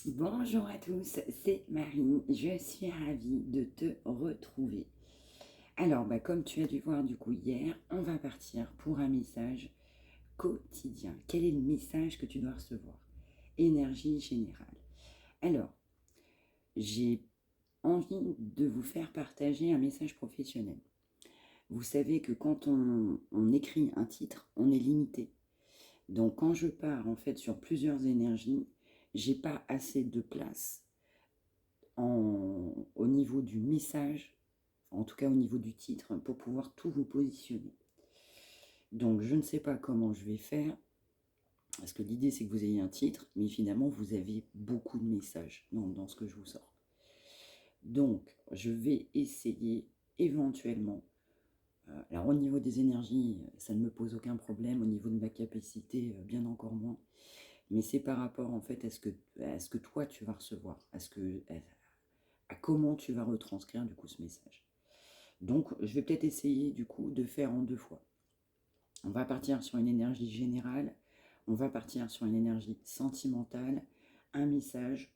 Bonjour à tous, c'est Marie, je suis ravie de te retrouver. Alors, comme tu as dû voir du coup hier, on va partir pour un message quotidien. Quel est le message que tu dois recevoir? Énergie générale. Alors, j'ai envie de vous faire partager un message professionnel. Vous savez que quand on écrit un titre, on est limité. Donc quand je pars en fait sur plusieurs énergies, j'ai pas assez de place au niveau du message, en tout cas au niveau du titre, pour pouvoir tout vous positionner. Donc je ne sais pas comment je vais faire, parce que l'idée c'est que vous ayez un titre, mais finalement vous avez beaucoup de messages dans ce que je vous sors. Donc je vais essayer éventuellement, alors au niveau des énergies, ça ne me pose aucun problème, au niveau de ma capacité, bien encore moins, mais c'est par rapport en fait à ce que toi tu vas recevoir, à comment tu vas retranscrire du coup ce message. Donc, je vais peut-être essayer du coup de faire en deux fois. On va partir sur une énergie générale, on va partir sur une énergie sentimentale, un message.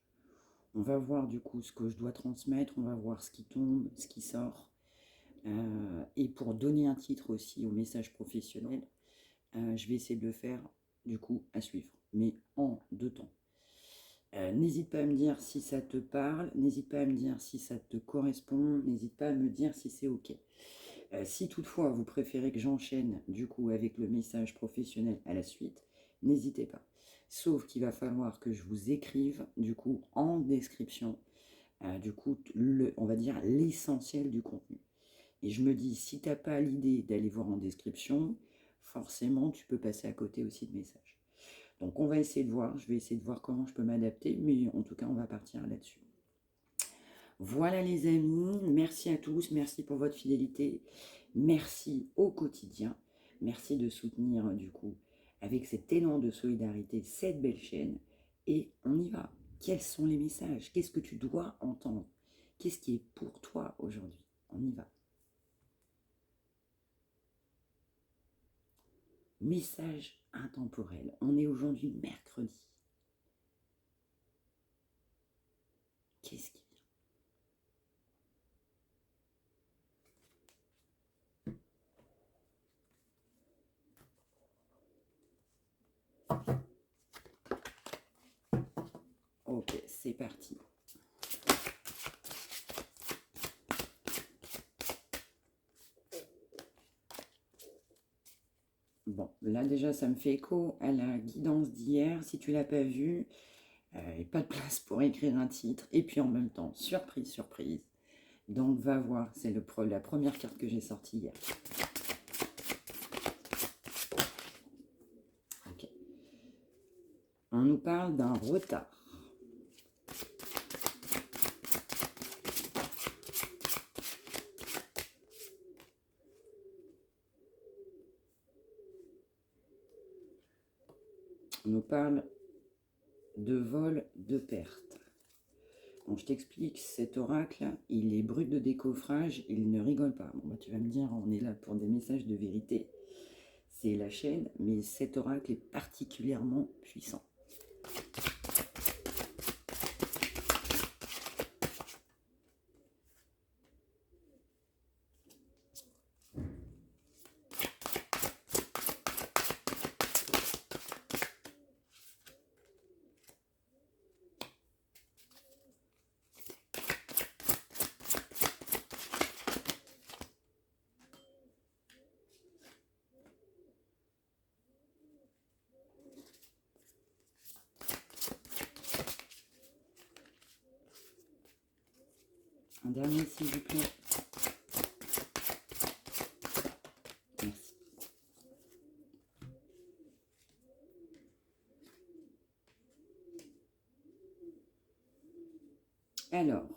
On va voir du coup ce que je dois transmettre, on va voir ce qui tombe, ce qui sort. Et pour donner un titre aussi au message professionnel, je vais essayer de le faire du coup à suivre, mais en deux temps. N'hésite pas à me dire si ça te parle, n'hésite pas à me dire si ça te correspond, n'hésite pas à me dire si c'est OK. Si toutefois vous préférez que j'enchaîne du coup avec le message professionnel à la suite, n'hésitez pas. Sauf qu'il va falloir que je vous écrive du coup en description, du coup on va dire l'essentiel du contenu. Et je me dis, si tu n'as pas l'idée d'aller voir en description, forcément tu peux passer à côté aussi de messages. Donc on va essayer de voir, je vais essayer de voir comment je peux m'adapter, mais en tout cas on va partir là-dessus. Voilà les amis, merci à tous, merci pour votre fidélité, merci au quotidien, merci de soutenir du coup avec cet élan de solidarité cette belle chaîne et on y va. Quels sont les messages? Qu'est-ce que tu dois entendre? Qu'est-ce qui est pour toi aujourd'hui? On y va. Message intemporel. On est aujourd'hui mercredi. Qu'est-ce qui Ok, c'est parti. Bon, là déjà ça me fait écho à la guidance d'hier. Si tu l'as pas vue, et pas de place pour écrire un titre. Et puis en même temps, surprise, surprise. Donc va voir, c'est la première carte que j'ai sortie hier. Ok. On nous parle d'un retard. On nous parle de vol, de perte. Bon, je t'explique, cet oracle, il est brut de décoffrage, il ne rigole pas. Bon, tu vas me dire, on est là pour des messages de vérité. C'est la chaîne, mais cet oracle est particulièrement puissant. Un dernier, s'il vous plaît. Merci. Alors,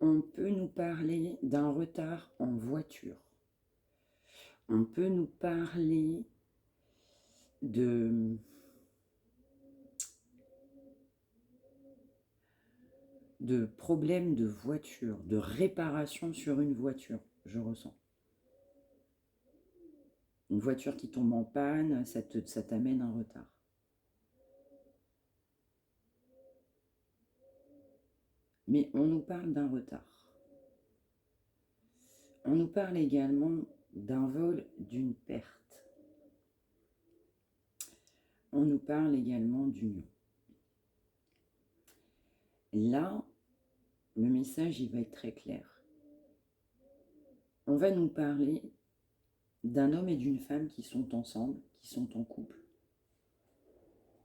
on peut nous parler d'un retard en voiture. On peut nous parler de problèmes de voiture, de réparation sur une voiture, je ressens. Une voiture qui tombe en panne, ça t'amène un retard. Mais on nous parle d'un retard. On nous parle également d'un vol, d'une perte. On nous parle également d'union. Là, le message, il va être très clair. On va nous parler d'un homme et d'une femme qui sont ensemble, qui sont en couple,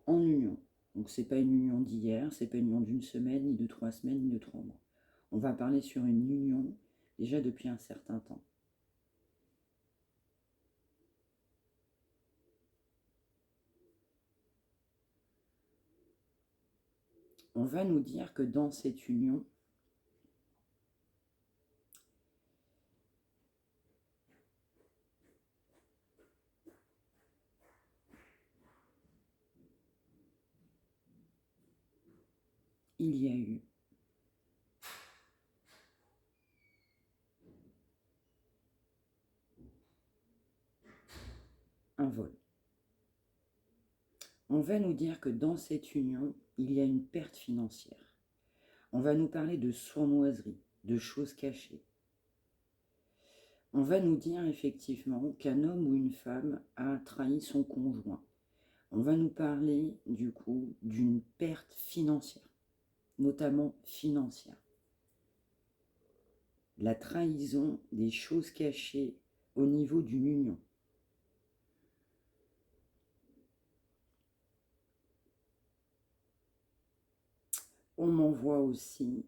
en union. Donc c'est pas une union d'hier, c'est pas une union d'une semaine, ni de 3 semaines, ni de 3 mois. On va parler sur une union déjà depuis un certain temps. On va nous dire que dans cette union, il y a eu un vol. On va nous dire que dans cette union, il y a une perte financière. On va nous parler de sournoiserie, de choses cachées. On va nous dire effectivement qu'un homme ou une femme a trahi son conjoint. On va nous parler du coup d'une perte financière, notamment financière. La trahison des choses cachées au niveau d'une union. On m'envoie aussi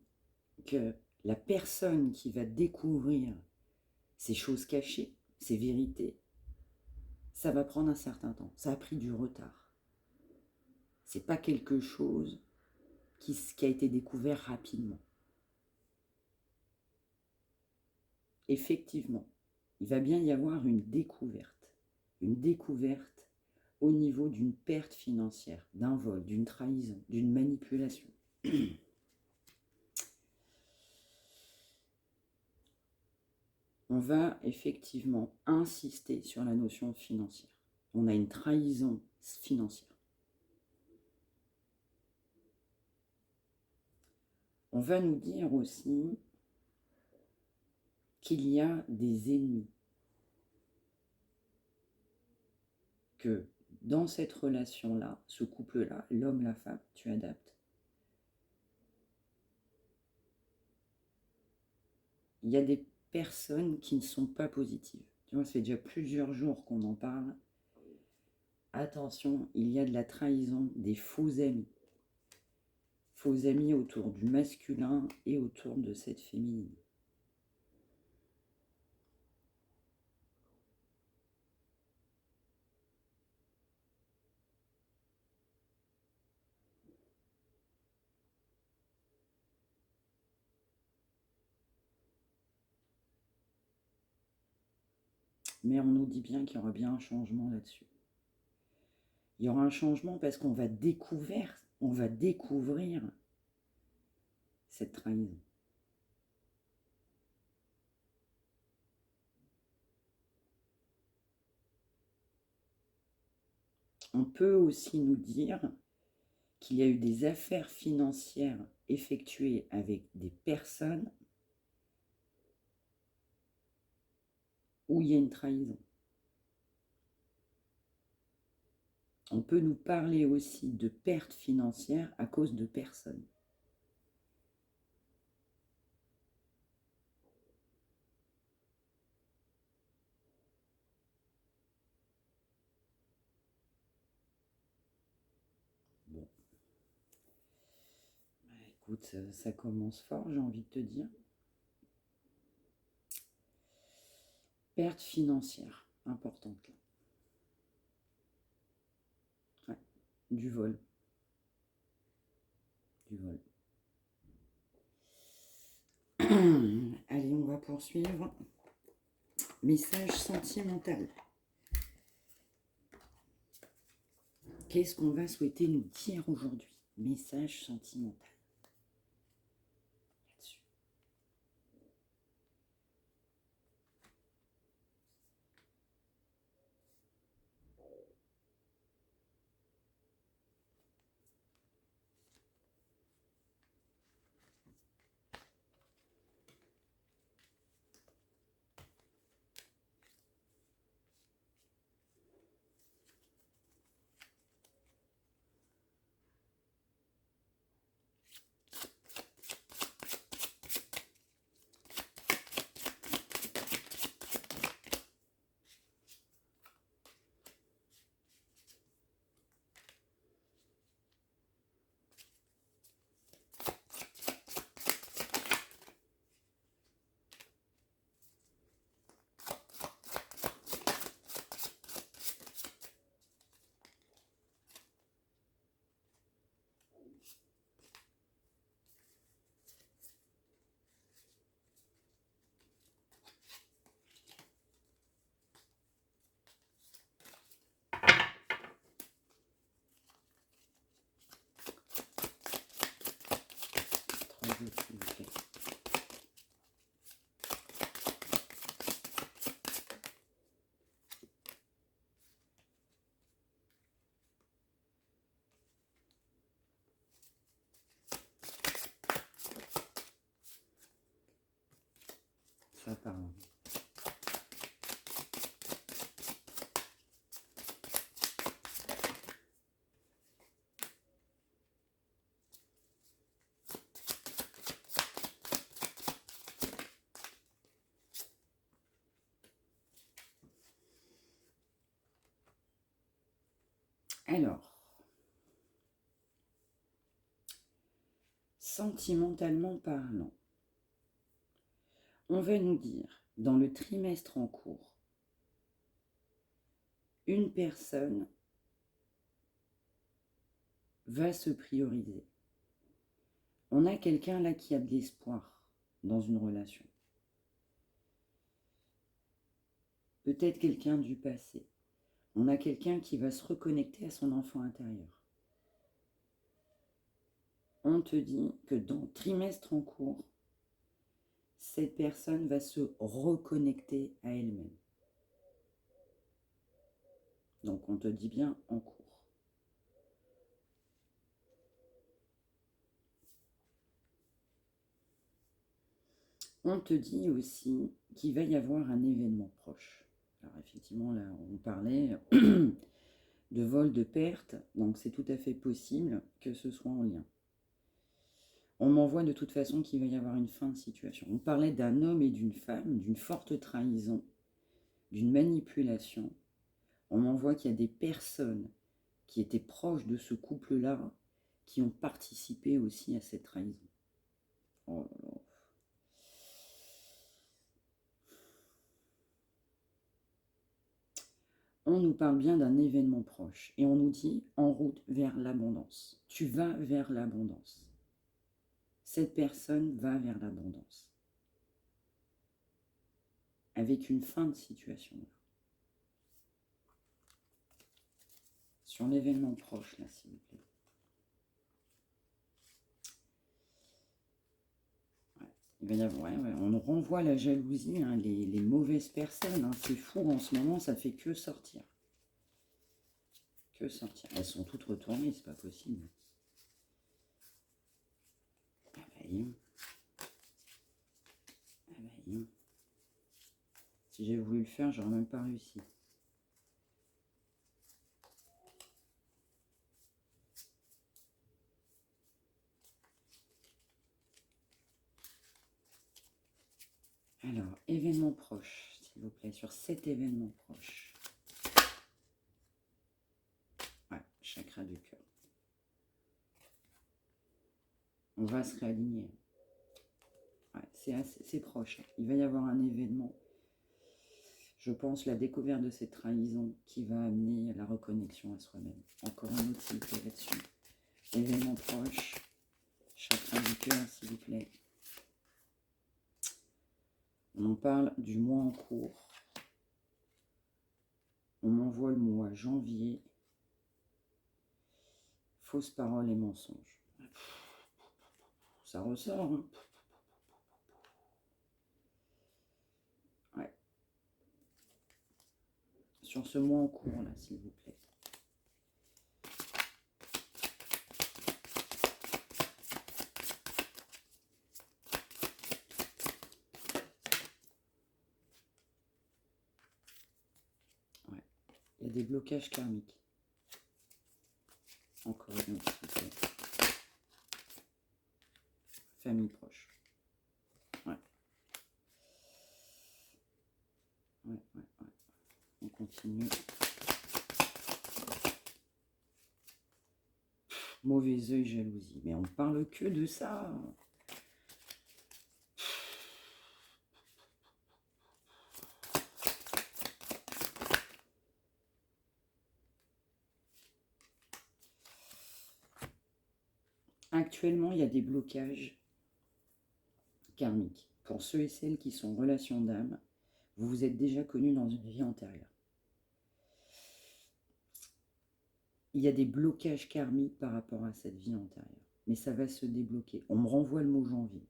que la personne qui va découvrir ces choses cachées, ces vérités, ça va prendre un certain temps. Ça a pris du retard. C'est pas quelque chose qui a été découvert rapidement. Effectivement, il va bien y avoir une découverte au niveau d'une perte financière, d'un vol, d'une trahison, d'une manipulation. On va effectivement insister sur la notion financière. On a une trahison financière. On va nous dire aussi qu'il y a des ennemis. Que dans cette relation-là, ce couple-là, l'homme, la femme, tu adaptes. Il y a des personnes qui ne sont pas positives. Tu vois, ça fait déjà plusieurs jours qu'on en parle. Attention, il y a de la trahison, des faux amis. Faux amis autour du masculin et autour de cette féminine. Mais on nous dit bien qu'il y aura bien un changement là-dessus. Il y aura un changement parce qu'on va découvrir cette trahison. On peut aussi nous dire qu'il y a eu des affaires financières effectuées avec des personnes où il y a une trahison. On peut nous parler aussi de pertes financières à cause de personnes. Bon. Écoute, ça commence fort, j'ai envie de te dire. Perte financière, importante là. Ouais, du vol. Du vol. Allez, on va poursuivre. Message sentimental. Qu'est-ce qu'on va souhaiter nous dire aujourd'hui? Message sentimental. Là-dessus. trois autres, s'il vous plaît. Ça parle. Alors, sentimentalement parlant, on va nous dire, dans le trimestre en cours, une personne va se prioriser. On a quelqu'un là qui a de l'espoir dans une relation. Peut-être quelqu'un du passé. On a quelqu'un qui va se reconnecter à son enfant intérieur. On te dit que dans le trimestre en cours, cette personne va se reconnecter à elle-même. Donc on te dit bien en cours. On te dit aussi qu'il va y avoir un événement proche. Alors effectivement, là, on parlait de vol, de perte, donc c'est tout à fait possible que ce soit en lien. On m'envoie de toute façon qu'il va y avoir une fin de situation. On parlait d'un homme et d'une femme, d'une forte trahison, d'une manipulation. On m'envoie qu'il y a des personnes qui étaient proches de ce couple-là qui ont participé aussi à cette trahison. Oh là là. On nous parle bien d'un événement proche et on nous dit en route vers l'abondance. Tu vas vers l'abondance. Cette personne va vers l'abondance. Avec une fin de situation. Sur l'événement proche, là, s'il vous plaît. Ouais. Il va y avoir, on renvoie la jalousie, hein, les mauvaises personnes. Hein, c'est fou en ce moment, ça fait que sortir. Que sortir. Elles sont toutes retournées, c'est pas possible. Ah bah, si j'avais voulu le faire, j'aurais même pas réussi. Alors, événement proche, s'il vous plaît, sur cet événement proche. Ouais, chakra du cœur. On va se réaligner. Ouais, c'est proche. Il va y avoir un événement. Je pense la découverte de cette trahison qui va amener la reconnexion à soi-même. Encore un autre, s'il vous plaît, là-dessus. Événement proche. Chakra du cœur, s'il vous plaît. On en parle du mois en cours. On m'envoie le mois janvier. Fausses paroles et mensonges. Ça ressort, hein. Ouais. Sur ce mois en cours, là, s'il vous plaît. Ouais. Il y a des blocages karmiques. Encore une autre, s'il vous plaît. Famille proche. Ouais. Ouais. On continue. Mauvais œil, jalousie. Mais on parle que de ça. Actuellement, il y a des blocages karmiques. Pour ceux et celles qui sont en relation d'âme, vous vous êtes déjà connus dans une vie antérieure. Il y a des blocages karmiques par rapport à cette vie antérieure. mais ça va se débloquer. On me renvoie le mot janvier.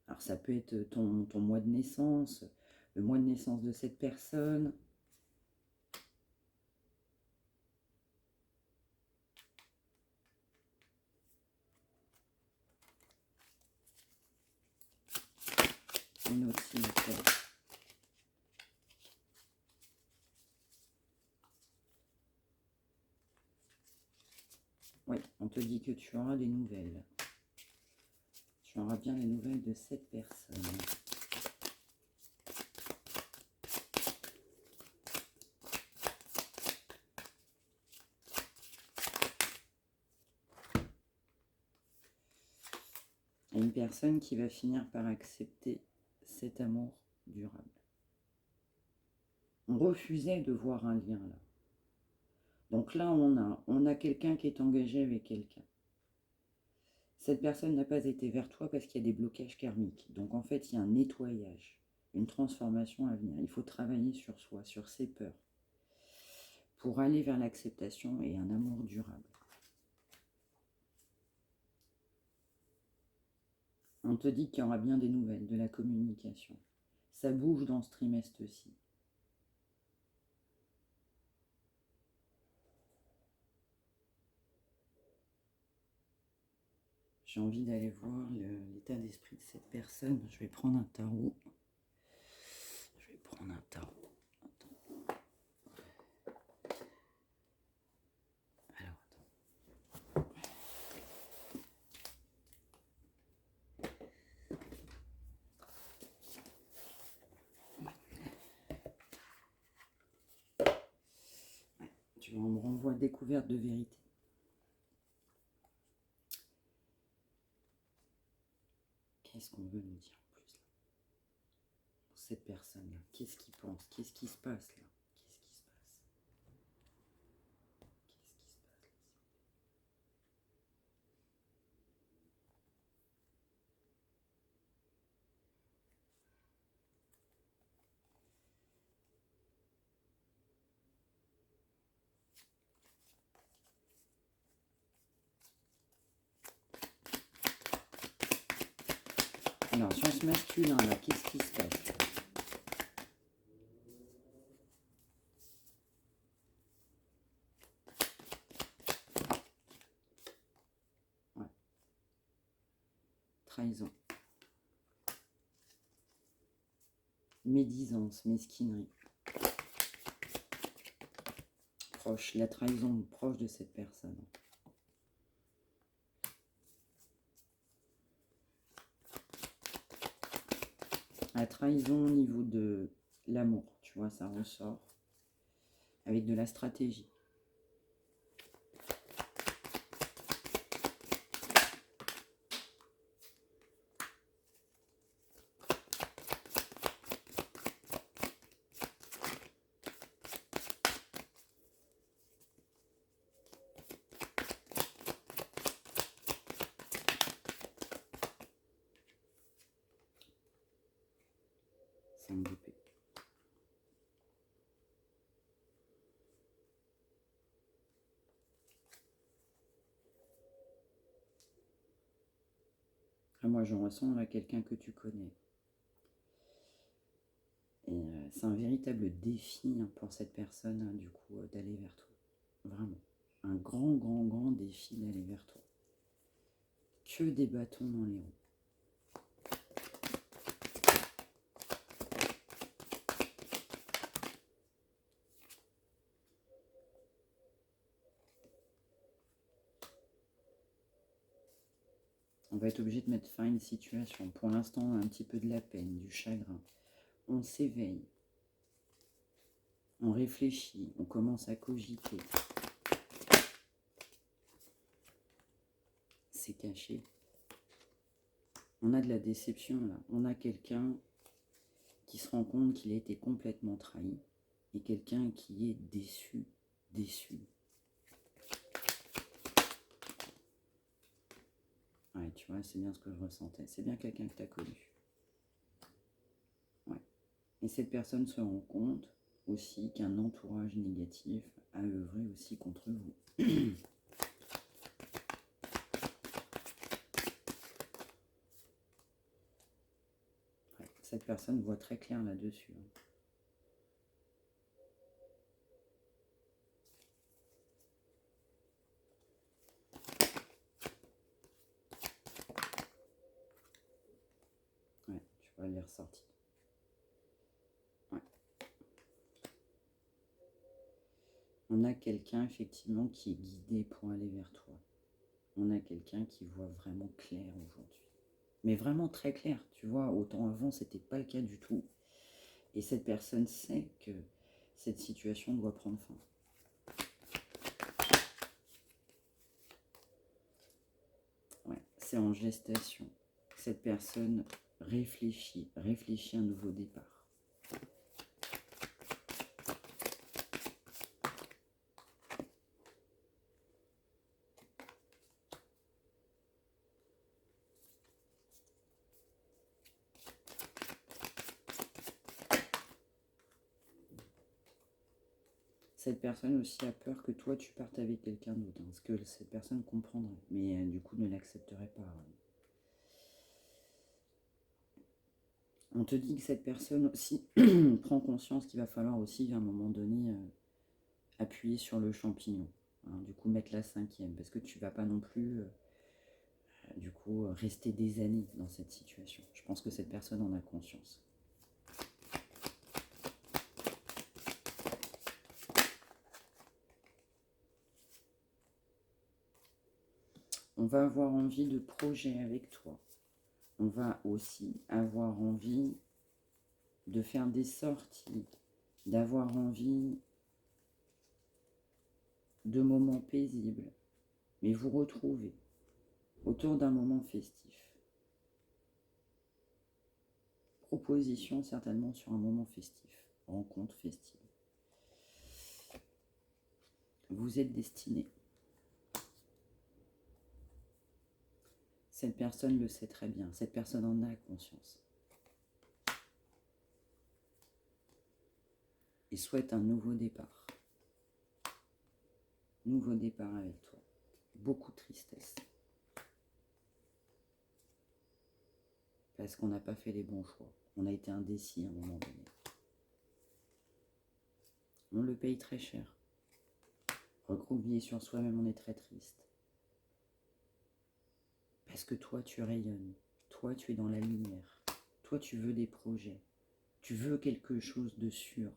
Alors ça peut être ton mois de naissance, le mois de naissance de cette personne. Une autre s'il vous plaît. Oui, on te dit que tu auras des nouvelles. Tu auras bien les nouvelles de cette personne. Et une personne qui va finir par accepter cet amour durable. On refusait de voir un lien là. Donc là, on a quelqu'un qui est engagé avec quelqu'un. Cette personne n'a pas été vers toi parce qu'il y a des blocages karmiques. Donc en fait, il y a un nettoyage, une transformation à venir. Il faut travailler sur soi, sur ses peurs, pour aller vers l'acceptation et un amour durable. On te dit qu'il y aura bien des nouvelles, de la communication. Ça bouge dans ce trimestre-ci. J'ai envie d'aller voir l'état d'esprit de cette personne. Je vais prendre un tarot. Attends. Alors, attends. Tu vois, on me renvoie découverte de vérité. Qu'est-ce qu'on veut nous dire en plus là, pour cette personne-là? Qu'est-ce qu'il pense? Qu'est-ce qui se passe là? Qu'est-ce qui se passe? Alors, sur ce masculin là, qu'est-ce qui se passe? Ouais. Trahison. Médisance, mesquinerie. Proche, la trahison proche de cette personne. La trahison au niveau de l'amour, tu vois, ça ressort avec de la stratégie. D'épée. Moi, j'en ressens là quelqu'un que tu connais. Et c'est un véritable défi pour cette personne, hein, du coup, d'aller vers toi. Vraiment. Un grand défi d'aller vers toi. Que des bâtons dans les roues. On va être obligé de mettre fin à une situation. Pour l'instant, on a un petit peu de la peine, du chagrin. On s'éveille. On réfléchit. On commence à cogiter. C'est caché. On a de la déception là. On a quelqu'un qui se rend compte qu'il a été complètement trahi. Et quelqu'un qui est déçu. Ouais, tu vois, c'est bien ce que je ressentais. C'est bien quelqu'un que tu as connu. Ouais. Et cette personne se rend compte aussi qu'un entourage négatif a œuvré aussi contre vous. cette personne voit très clair là-dessus. Ouais, tu vois, elle est ressortie. Ouais. On a quelqu'un, effectivement, qui est guidé pour aller vers toi. On a quelqu'un qui voit vraiment clair aujourd'hui. Mais vraiment très clair, tu vois. Autant avant, c'était pas le cas du tout. Et cette personne sait que cette situation doit prendre fin. Ouais, c'est en gestation. Cette personne réfléchit à un nouveau départ. Cette personne aussi a peur que toi tu partes avec quelqu'un d'autre, ce que cette personne comprendrait, mais du coup ne l'accepterait pas. On te dit que cette personne aussi prend conscience qu'il va falloir aussi à un moment donné appuyer sur le champignon, hein, du coup mettre la 5e, parce que tu vas pas non plus du coup rester des années dans cette situation. Je pense que cette personne en a conscience. On va avoir envie de projet avec toi. On va aussi avoir envie de faire des sorties, d'avoir envie de moments paisibles, mais vous retrouvez autour d'un moment festif. Proposition certainement sur un moment festif, rencontre festive. Vous êtes destinés. Cette personne le sait très bien, cette personne en a conscience. Et souhaite un nouveau départ. Nouveau départ avec toi. Beaucoup de tristesse. Parce qu'on n'a pas fait les bons choix. On a été indécis à un moment donné. On le paye très cher. Recroquevillé sur soi-même, on est très triste. Parce que toi, tu rayonnes. Toi, tu es dans la lumière. Toi, tu veux des projets. Tu veux quelque chose de sûr.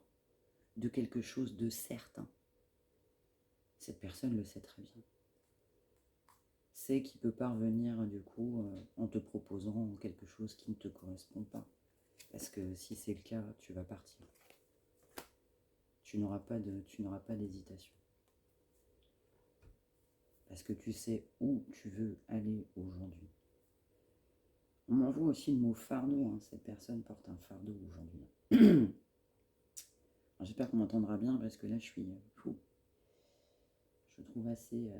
De quelque chose de certain. Cette personne le sait très bien. Sait qu'il peut parvenir, du coup, en te proposant quelque chose qui ne te correspond pas. Parce que si c'est le cas, tu vas partir. Tu n'auras pas d'hésitation. Parce que tu sais où tu veux aller aujourd'hui. On m'envoie aussi le mot fardeau. Hein. Cette personne porte un fardeau aujourd'hui. J'espère qu'on m'entendra bien parce que là, je suis fou. Je trouve assez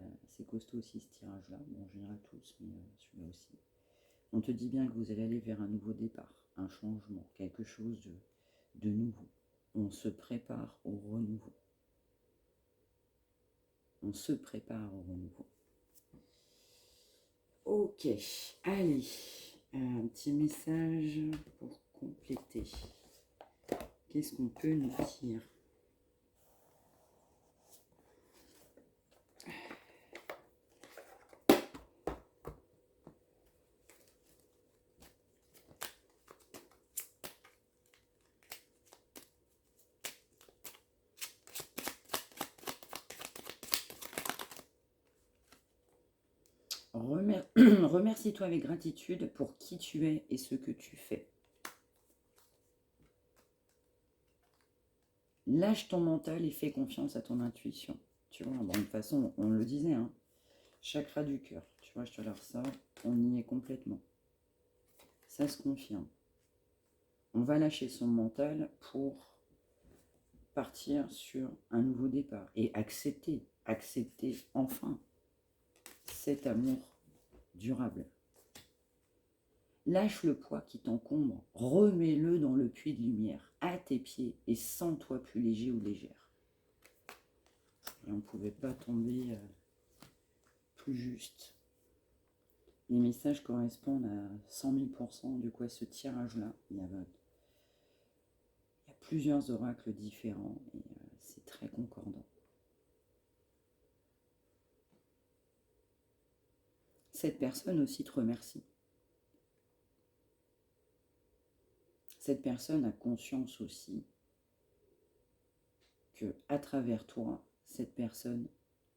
costaud aussi ce tirage-là. Bon, en général tous, mais celui-là aussi. On te dit bien que vous allez aller vers un nouveau départ, un changement, quelque chose de nouveau. On se prépare au renouveau. On se prépare au renouveau. Ok, allez, un petit message pour compléter. Qu'est-ce qu'on peut nous dire ? Remercie-toi avec gratitude pour qui tu es et ce que tu fais. Lâche ton mental et fais confiance à ton intuition. Tu vois, bon, de toute façon, on le disait, hein, chakra du cœur. Tu vois, je te la ressors, on y est complètement. Ça se confirme. On va lâcher son mental pour partir sur un nouveau départ et accepter enfin cet amour durable. Lâche le poids qui t'encombre, remets-le dans le puits de lumière, à tes pieds, et sens-toi plus léger ou légère. Et on ne pouvait pas tomber plus juste. Les messages correspondent à 100 000% du coup à ce tirage-là. Il y a plusieurs oracles différents et c'est très concordant. Cette personne aussi te remercie. Cette personne a conscience aussi que à travers toi, cette personne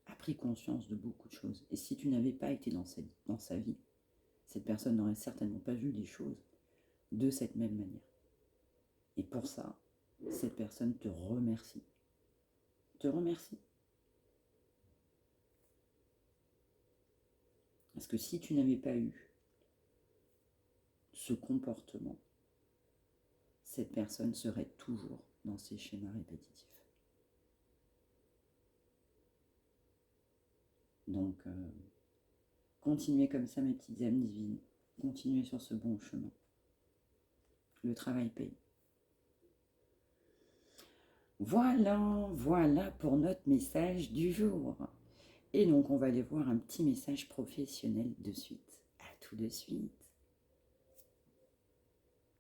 a pris conscience de beaucoup de choses. Et si tu n'avais pas été dans sa vie, cette personne n'aurait certainement pas vu les choses de cette même manière. Et pour ça, cette personne te remercie. Te remercie. Parce que si tu n'avais pas eu ce comportement, cette personne serait toujours dans ces schémas répétitifs. Donc, continuez comme ça, mes petites âmes divines. Continuez sur ce bon chemin. Le travail paye. Voilà pour notre message du jour. Et donc, on va aller voir un petit message professionnel de suite. À tout de suite.